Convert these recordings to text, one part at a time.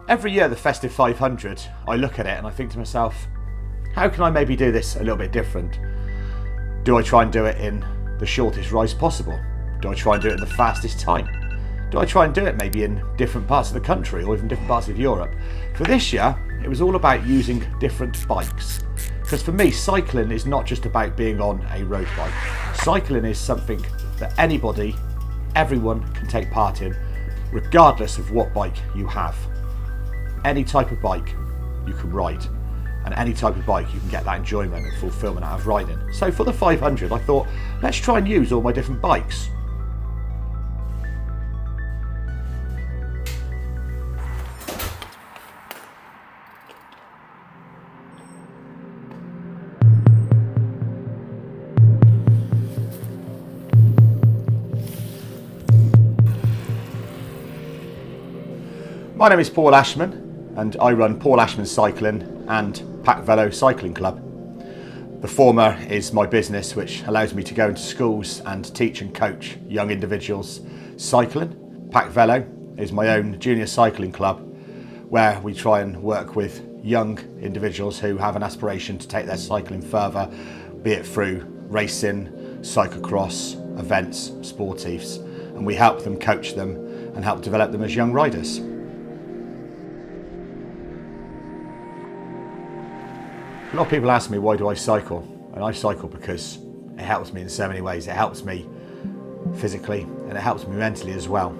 Every year, the Festive 500, I look at it and I think to myself, how can I maybe do this a little bit different? Do I try and do it in the shortest rise possible? Do I try and do it in the fastest time? Do I try and do it maybe in different parts of the country or even different parts of Europe? For this year, it was all about using different bikes. Because for me, cycling is not just about being on a road bike. Cycling is something that anybody, everyone can take part in, regardless of what bike you have. Any type of bike you can ride, and any type of bike you can get that enjoyment and fulfillment out of riding. So for the 500, I thought, let's try and use all my different bikes. My name is Paul Ashman and I run Paul Ashman Cycling and Pack Velo Cycling Club. The former is my business which allows me to go into schools and teach and coach young individuals cycling. Pack Velo is my own junior cycling club where we try and work with young individuals who have an aspiration to take their cycling further, be it through racing, cyclocross, events, sportives, and we help them, coach them and help develop them as young riders. A lot of people ask me, why do I cycle? And I cycle because it helps me in so many ways. It helps me physically and it helps me mentally as well.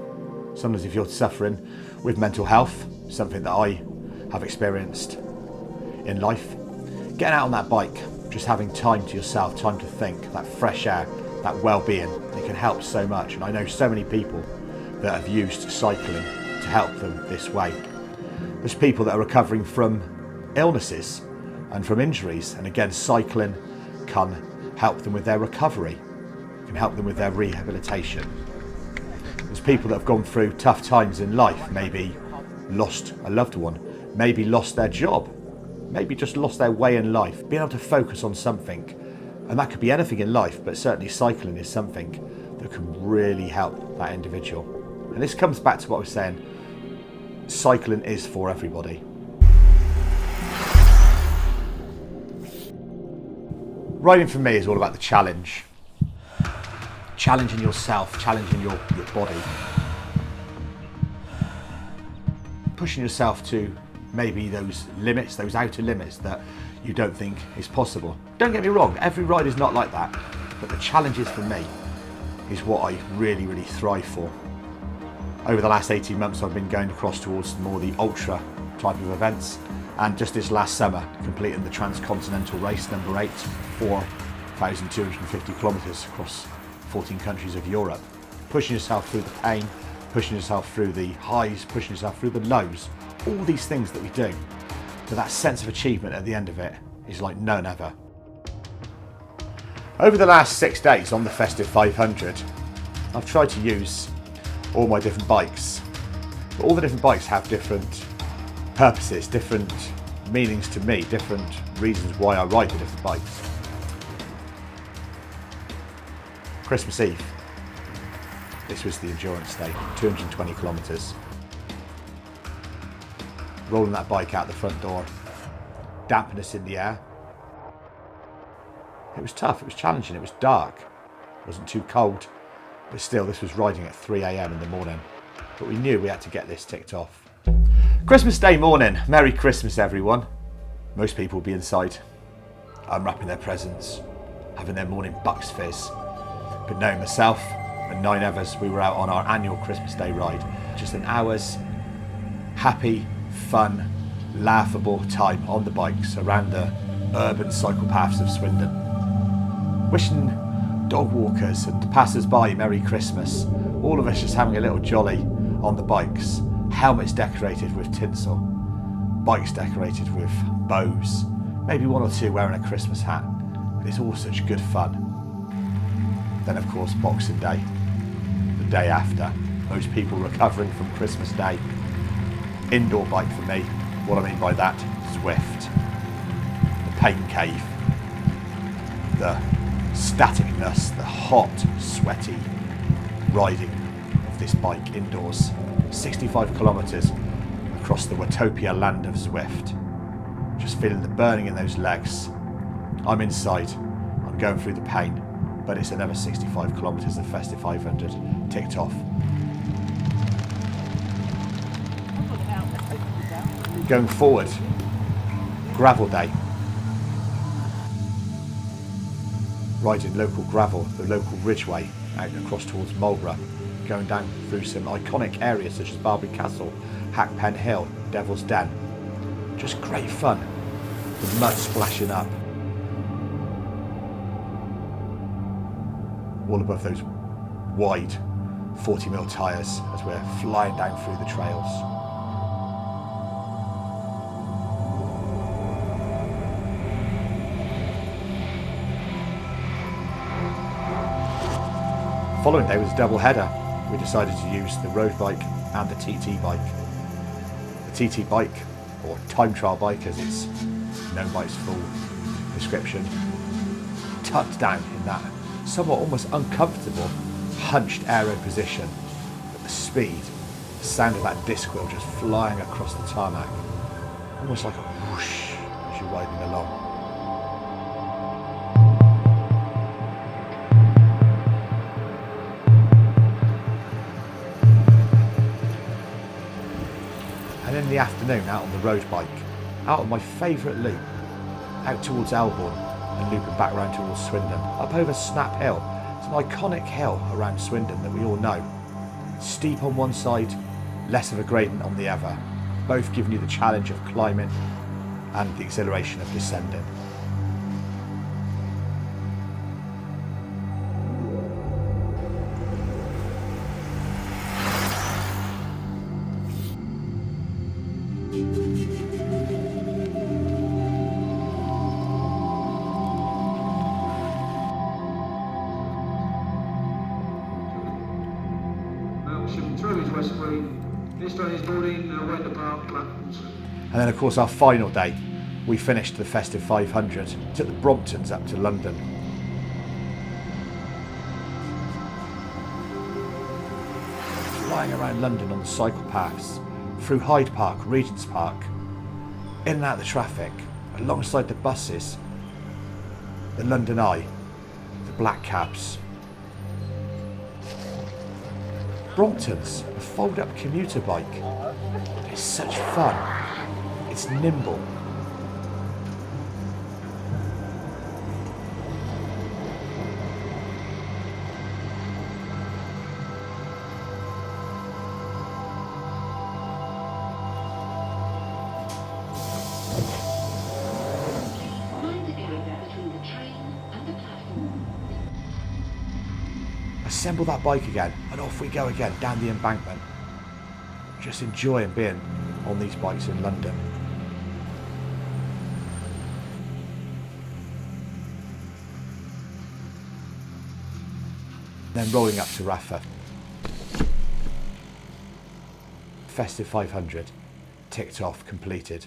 Sometimes if you're suffering with mental health, something that I have experienced in life, getting out on that bike, just having time to yourself, time to think, that fresh air, that well-being, it can help so much. And I know so many people that have used cycling to help them this way. There's people that are recovering from illnesses and from injuries, and again, cycling can help them with their recovery, can help them with their rehabilitation. There's people that have gone through tough times in life, maybe lost a loved one, maybe lost their job, maybe just lost their way in life. Being able to focus on something, and that could be anything in life, but certainly cycling is something that can really help that individual. And this comes back to what I was saying, cycling is for everybody. Riding for me is all about the challenge. Challenging yourself, challenging your body. Pushing yourself to maybe those limits, those outer limits that you don't think is possible. Don't get me wrong, every ride is not like that, but the challenges for me is what I really, really thrive for. Over the last 18 months I've been going across towards more the ultra type of events, and just this last summer completing the transcontinental race number 8, 4,250 kilometres across 14 countries of Europe. Pushing yourself through the pain, pushing yourself through the highs, pushing yourself through the lows, all these things that we do, but that sense of achievement at the end of it is like none other. Over the last 6 days on the Festive 500, I've tried to use all my different bikes, but all the different bikes have different purposes, different meanings to me, different reasons why I ride the different bikes. Christmas Eve, this was the endurance day, 220 kilometres. Rolling that bike out the front door, dampness in the air. It was tough, it was challenging, it was dark, it wasn't too cold, but still this was riding at 3 a.m. in the morning. But we knew we had to get this ticked off. Christmas Day morning, Merry Christmas everyone. Most people will be inside, unwrapping their presents, having their morning Bucks fizz. But no, myself and 9 others, we were out on our annual Christmas Day ride. Just an hour's happy, fun, laughable time on the bikes around the urban cycle paths of Swindon. Wishing dog walkers and passers-by Merry Christmas. All of us just having a little jolly on the bikes. Helmets decorated with tinsel, bikes decorated with bows, maybe one or two wearing a Christmas hat, but it's all such good fun. Then of course Boxing Day, the day after, most people recovering from Christmas Day. Indoor bike for me, what I mean by that, Zwift, the pain cave, the staticness, the hot, sweaty riding of this bike indoors. 65 kilometres across the Watopia land of Zwift. Just feeling the burning in those legs. I'm inside, I'm going through the pain, but it's another 65 kilometres of Festive 500 ticked off. Going forward, gravel day. Riding local gravel, the local ridgeway out across towards Marlborough, going down through some iconic areas such as Barbury Castle, Hackpen Hill, Devil's Den. Just great fun. The mud splashing up. All above those wide 40mm tyres as we're flying down through the trails. Following day was a double header. We decided to use the road bike and the TT bike. The TT bike, or time trial bike as it's known by its full description, tucked down in that somewhat almost uncomfortable hunched aero position, but the speed, the sound of that disc wheel just flying across the tarmac, almost like a whoosh as you're riding along. And in the afternoon, out on the road bike, out on my favourite loop, out towards Elbourne and looping back round towards Swindon, up over Snap Hill. It's an iconic hill around Swindon that we all know. Steep on one side, less of a gradient on the other, both giving you the challenge of climbing and the exhilaration of descending. And then of course our final day, we finished the Festive 500, took the Bromptons up to London. Flying around London on the cycle paths, through Hyde Park, Regent's Park, in and out of the traffic, alongside the buses, the London Eye, the black cabs. Bromptons, a fold-up commuter bike. It's such fun. It's nimble. Assemble that bike again, and off we go again down the embankment. Just enjoying being on these bikes in London. Then rolling up to Rapha. Festive 500, ticked off, completed.